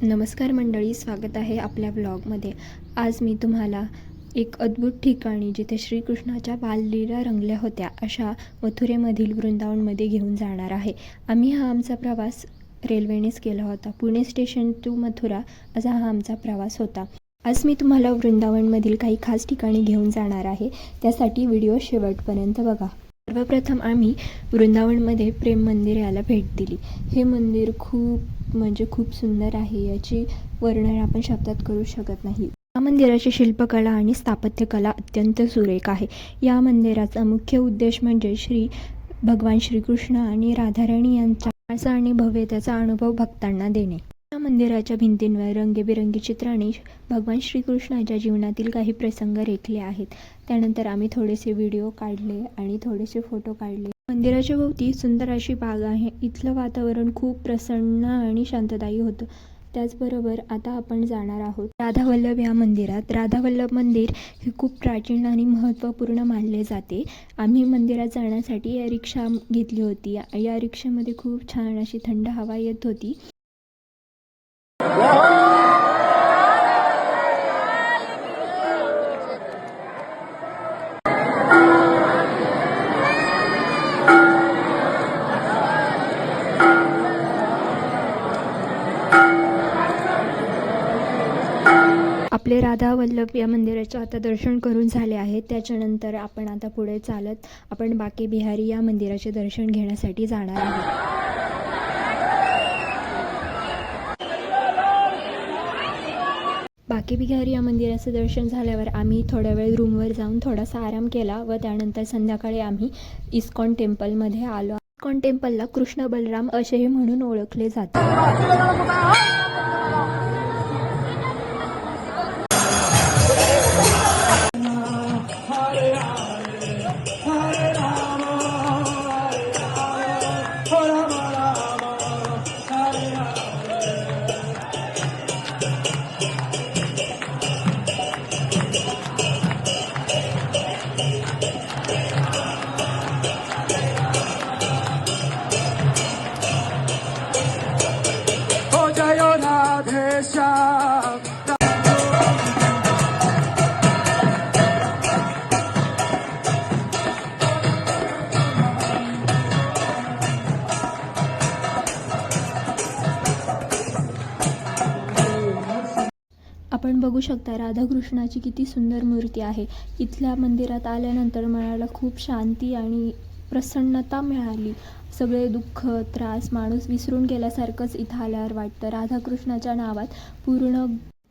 नमस्कार मंडळी, स्वागत आहे आपल्या व्लॉगमध्ये। आज मी तुम्हाला एक अद्भुत ठिकाणी जिथे श्रीकृष्णाच्या बाललीला रंगल्या होत्या अशा मथुरेमधील वृंदावनमध्ये घेऊन जाणार आहे। आम्ही हा आमचा प्रवास रेल्वेनेच केला होता। पुणे स्टेशन टू मथुरा असा हा आमचा प्रवास होता। आज मी तुम्हाला वृंदावनमधील काही खास ठिकाणी घेऊन जाणार आहे, त्यासाठी व्हिडिओ शेवटपर्यंत बघा। सर्वप्रथम आम्ही वृंदावनमध्ये प्रेम मंदिर याला भेट दिली। हे मंदिर खूप सुंदर आहे, याची वर्णन आपण शब्दात करू शकत नाही। या मंदिराची शिल्पकला आणि स्थापत्यकला अत्यंत सुरेख आहे। या मंदिराचा मुख्य उद्देश म्हणजे भगवान श्रीकृष्ण आणि राधाराणी यांच्या आणि भव्यतेचा अनुभव भक्तांना देणे। या मंदिराच्या भिंतींवर रंगीबेरंगी चित्रांनी भगवान श्रीकृष्णाच्या जीवनातील काही प्रसंग रेखले आहेत। त्यानंतर आम्ही थोडेसे व्हिडिओ काढले आणि थोडेसे फोटो काढले। मंदिराच्या भोवती सुंदर अशी बाग आहे। इथलं वातावरण खूप प्रसन्न आणि शांतदायी होतं। त्याचबरोबर आता आपण जाणार आहोत राधावल्लभ या मंदिरात। राधावल्लभ मंदिर हे खूप प्राचीन आणि महत्त्वपूर्ण मानले जाते। आम्ही मंदिरात जाण्यासाठी रिक्षा घेतली होती। या रिक्षेमध्ये खूप छान अशी थंड हवा येत होती। आपले राधावल्लभ या मंदिराचे आता दर्शन करून झाले आहे। त्याच्यानंतर आपण आता पुढे चालत आपण बाके बिहारी या मंदिराचे दर्शन घेण्यासाठी जाणार आहोत। बाके बिहारी या मंदिराचं दर्शन झाल्यावर आम्ही थोड्या वेळ रूमवर जाऊन थोडासा आराम केला व त्यानंतर संध्याकाळी आम्ही इस्कॉन टेम्पलमध्ये आलो। इस्कॉन टेम्पलला कृष्ण बलराम असेही म्हणून ओळखले जाते। आपण बघू शकता राधाकृष्णाची किती सुंदर मूर्ती आहे। इथल्या मंदिरात आल्यानंतर मनाला खूप शांती आणि प्रसन्नता मिळाली। सगळे दुःख त्रास माणूस विसरून गेल्यासारखंच इथं आल्यावर वाटतं। राधाकृष्णाच्या नावात पूर्ण।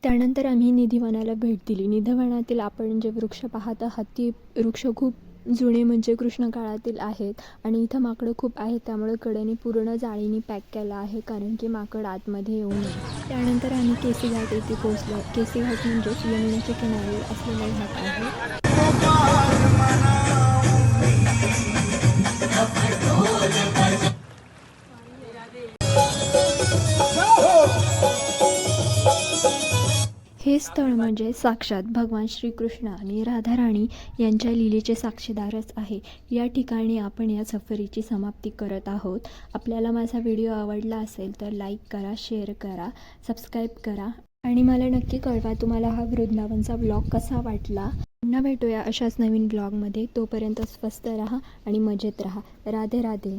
त्यानंतर आम्ही निधिवनाला भेट दिली। निधिवनातील आपण जे वृक्ष पाहत आहात ते वृक्ष खूप जुने म्हणजे कृष्ण काळातील आहेत आणि इथं माकडं खूप आहेत, त्यामुळे कडेने पूर्ण जाळीने पॅक केलं आहे कारण की माकड आतमध्ये येऊ नये। त्यानंतर आम्ही केसी घाट येथे पोहोचलो। केसी घाट म्हणजे यमुनेच्या किनाऱ्यावर असलेला घाट आहे। हे स्थळ म्हणजे साक्षात भगवान श्रीकृष्ण आणि राधाराणी यांच्या लीलेचे साक्षीदारच आहे। या ठिकाणी आपण या सफरीची समाप्ती करत आहोत। आपल्याला माझा व्हिडिओ आवडला असेल तर लाईक करा, शेअर करा, सबस्क्राईब करा आणि मला नक्की कळवा तुम्हाला हा वृंदावनचा व्लॉग कसा वाटला। पुन्हा भेटूया अशाच नवीन व्लॉगमध्ये। तोपर्यंत स्वस्थ राहा आणि मजेत राहा। राधे राधे।